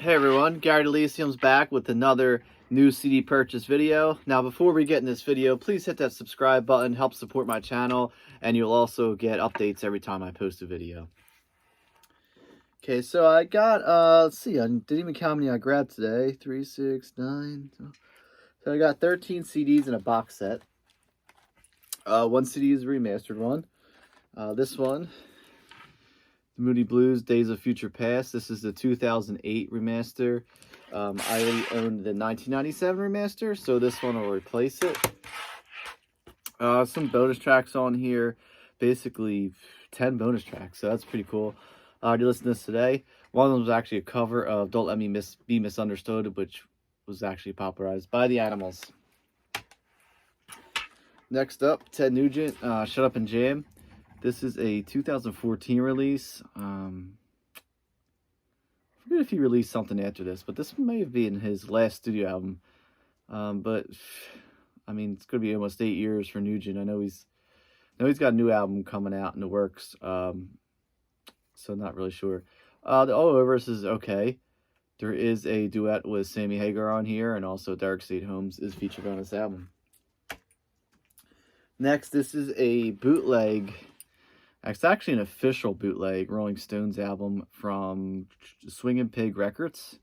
Hey everyone, Gary Delisium's back with another new CD purchase video. Now before we get in this video, please hit that subscribe button, help support my channel, and you'll also get updates every time I post a video. Okay, so I got, let's see, I didn't even count how many I grabbed today. 3, 6, 9. So I got 13 CDs in a box set. One CD is a remastered one. This one, Moody Blues, Days of Future Past. This is the 2008 remaster. I already owned the 1997 remaster, so this one will replace it. Some bonus tracks on here. Basically, 10 bonus tracks, so that's pretty cool. I already listened to this today. One of them was actually a cover of Don't Let Me Be Misunderstood, which was actually popularized by the Animals. Next up, Ted Nugent, Shut Up and Jam. This is a 2014 release. I forget if he released something after this, but this may have been his last studio album. But I mean, it's gonna be almost 8 years for Nugent. I know he's got a new album coming out in the works. So not really sure. The All Overs is okay. There is a duet with Sammy Hagar on here, and also Derek State Holmes is featured on this album. Next, this is a bootleg. It's actually an official bootleg Rolling Stones album from Swingin' Pig Records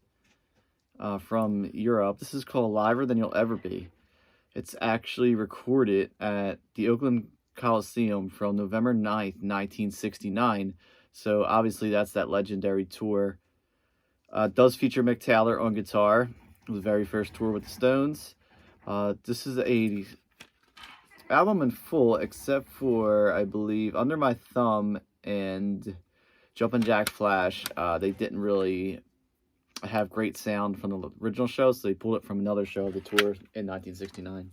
from Europe. This is called Liver Than You'll Ever Be. It's actually recorded at the Oakland Coliseum from November 9th, 1969. So obviously that's that legendary tour. Does feature Mick Taylor on guitar. It was the very first tour with the Stones. This is a album in full, except for, I believe, Under My Thumb and Jumpin' Jack Flash. They didn't really have great sound from the original show, so they pulled it from another show of the tour in 1969.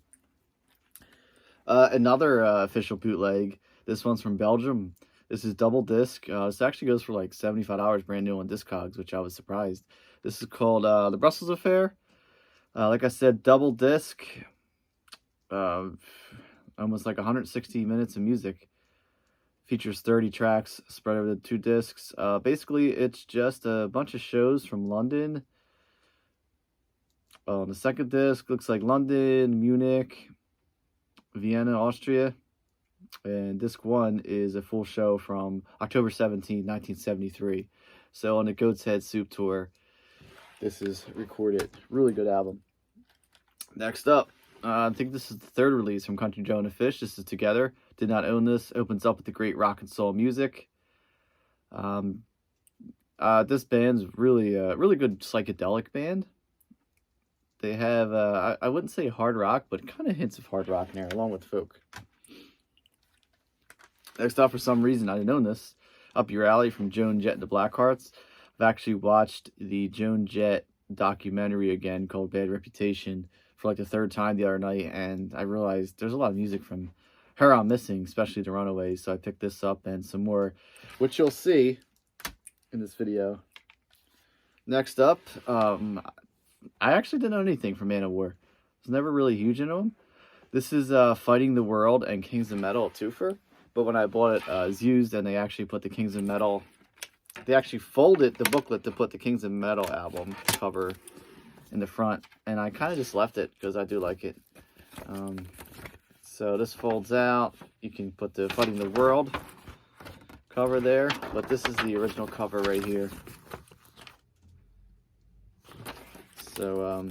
Another official bootleg. This one's from Belgium. This is double disc. This actually goes for like $75 brand new on Discogs, which I was surprised. This is called The Brussels Affair. Like I said, double disc. Almost like 160 minutes of music. Features 30 tracks spread over the 2 discs. Basically, it's just a bunch of shows from London. On the second disc, looks like London, Munich, Vienna, Austria. And disc 1 is a full show from October 17, 1973. So on the Goat's Head Soup Tour, this is recorded. Really good album. Next up, I think this is the third release from Country Joe and the Fish. This is Together. Did not own this. Opens up with the great rock and soul music. This band's really good psychedelic band. They have, I wouldn't say hard rock, but kind of hints of hard rock in there, along with folk. Next up, for some reason, I didn't own this. Up Your Alley from Joan Jett and the Blackhearts. I've actually watched the Joan Jett documentary again called Bad Reputation for like the third time the other night, and I realized there's a lot of music from her I'm missing, especially the Runaways, so I picked this up and some more, which you'll see in this video. Next up, I actually didn't know anything from Manowar. I was never really huge into them. This is Fighting the World and Kings of Metal twofer, but when I bought it, it was used, and they actually put the Kings of Metal, they actually folded the booklet to put the Kings of Metal album cover in the front, and I kind of just left it because I do like it. So this folds out. You can put the Fighting the World cover there, but this is the original cover right here. So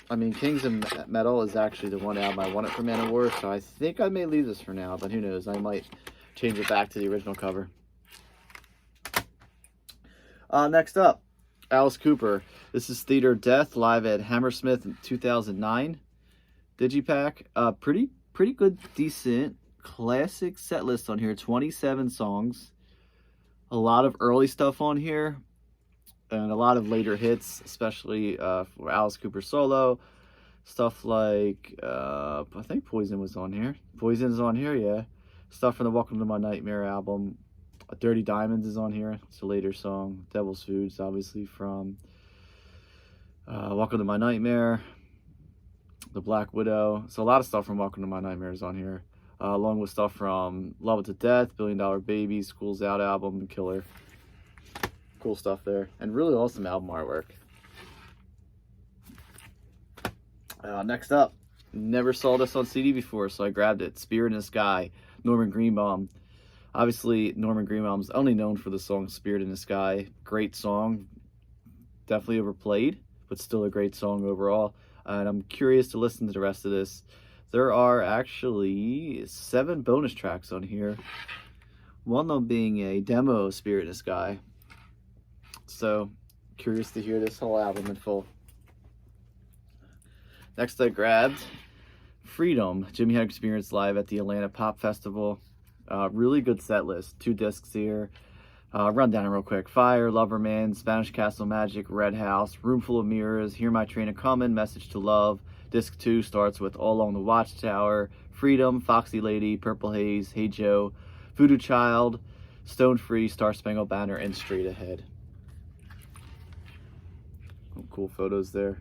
I mean, Kings of Metal is actually the one album I wanted from Manowar, so I think I may leave this for now, but who knows, I might change it back to the original cover. Next up, Alice Cooper. This is Theater of Death, live at Hammersmith in 2009. Digipack. Pretty good, decent, classic set list on here. 27 songs. A lot of early stuff on here. And a lot of later hits, especially for Alice Cooper solo. Stuff like, I think Poison was on here. Poison's on here, yeah. Stuff from the Welcome to My Nightmare album. Dirty Diamonds is on here. It's a later song. Devil's Foods, obviously, from Welcome to My Nightmare. The Black Widow. So a lot of stuff from Welcome to My Nightmare is on here. Along with stuff from Love It to Death, $1 Billion Baby, School's Out album, Killer. Cool stuff there. And really awesome album artwork. Next up, never saw this on CD before, so I grabbed it. Spirit in the Sky, Norman Greenbaum. Obviously, Norman Greenbaum's only known for the song Spirit in the Sky. Great song, definitely overplayed, but still a great song overall. And I'm curious to listen to the rest of this. There are actually 7 bonus tracks on here. One of them being a demo of Spirit in the Sky. So, curious to hear this whole album in full. Next I grabbed Freedom, Jimi Hendrix Experience live at the Atlanta Pop Festival. Really good set list. 2 discs here. Run down real quick. Fire, Lover Man, Spanish Castle Magic, Red House, Room Full of Mirrors, Hear My Train A-Comin', Message to Love. Disc 2 starts with All Along the Watchtower, Freedom, Foxy Lady, Purple Haze, Hey Joe, Voodoo Child, Stone Free, Star Spangled Banner, and Straight Ahead. Cool photos there.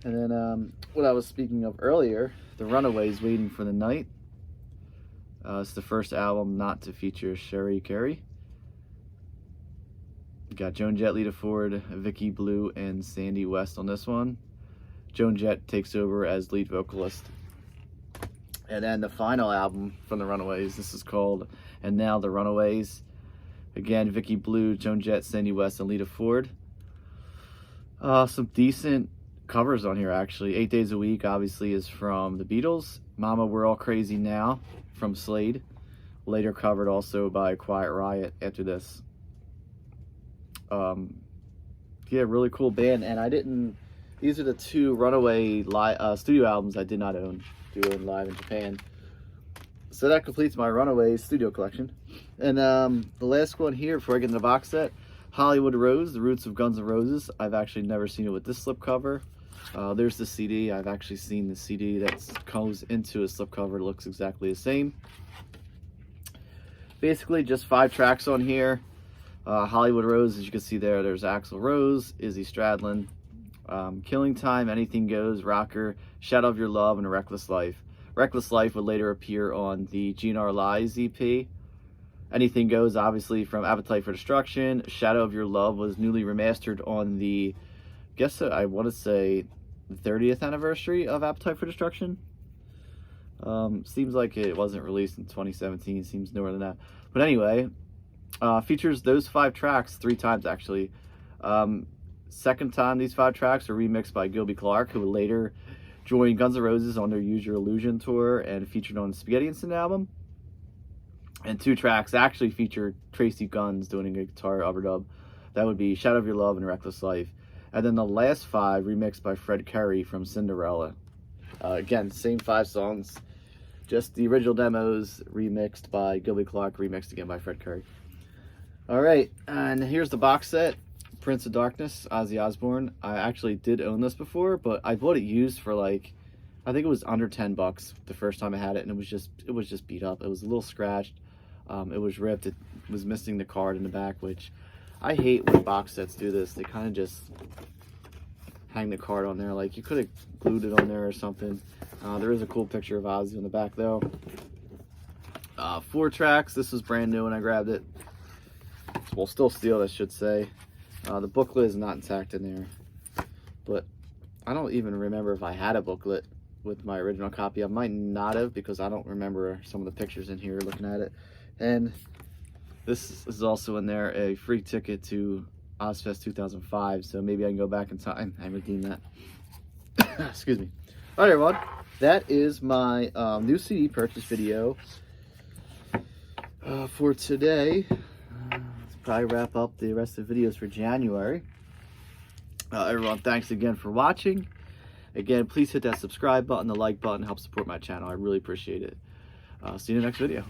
And then what I was speaking of earlier, the Runaways, Waiting for the Night. It's the first album not to feature Sherry Carey. We got Joan Jett, Lita Ford, Vicky Blue, and Sandy West on this one. Joan Jett takes over as lead vocalist. And then the final album from the Runaways, this is called And Now the Runaways. Again, Vicky Blue, Joan Jett, Sandy West, and Lita Ford. Some decent covers on here, actually. 8 Days a Week, obviously, is from the Beatles. Mama, We're All Crazy Now, from Slade. Later covered also by Quiet Riot after this. Yeah, really cool band. And these are the 2 Runaway studio albums I did not own. Do own live in Japan. So that completes my Runaways studio collection. And the last one here before I get into the box set, Hollywood Rose, The Roots of Guns N' Roses. I've actually never seen it with this slipcover. There's the CD. I've actually seen the CD that goes into a slipcover. It looks exactly the same. Basically, just 5 tracks on here. Hollywood Rose, as you can see there, there's Axl Rose, Izzy Stradlin, Killing Time, Anything Goes, Rocker, Shadow of Your Love, and Reckless Life. Reckless Life would later appear on the GNR Lies EP. Anything Goes, obviously, from Appetite for Destruction. Shadow of Your Love was newly remastered on the, I want to say, 30th anniversary of Appetite for Destruction. Seems like it wasn't released in 2017. Seems newer than that. But anyway, features those 5 tracks 3 times, actually. Second time these 5 tracks are remixed by Gilby Clarke, who would later join Guns N' Roses on their Use Your Illusion tour and featured on the Spaghetti Incident album. And 2 tracks actually featured Tracy Guns doing a guitar overdub. That would be Shadow of Your Love and Reckless Life. And then the last 5 remixed by Fred Curry from Cinderella. Again, same 5 songs, just the original demos remixed by Gilby Clarke, remixed again by Fred Curry. Alright, and here's the box set. Prince of Darkness, Ozzy Osbourne. I actually did own this before, but I bought it used for like, I think it was under $10 the first time I had it, and it was just beat up. It was a little scratched. It was ripped. It was missing the card in the back, which I hate when box sets do this. They kind of just hang the card on there. Like, you could have glued it on there or something. There is a cool picture of Ozzy on the back, though. 4 tracks. This was brand new when I grabbed it. Well, still sealed, I should say. The booklet is not intact in there, but I don't even remember if I had a booklet with my original copy. I might not have, because I don't remember some of the pictures in here looking at it. And this is also in there, a free ticket to Ozfest 2005, so maybe I can go back in time and redeem that. Excuse me. All right, everyone, that is my new CD purchase video for today. Probably wrap up the rest of the videos for January. Everyone, thanks again for watching. Again, please hit that subscribe button, the like button, help support my channel. I really appreciate it. See you in the next video.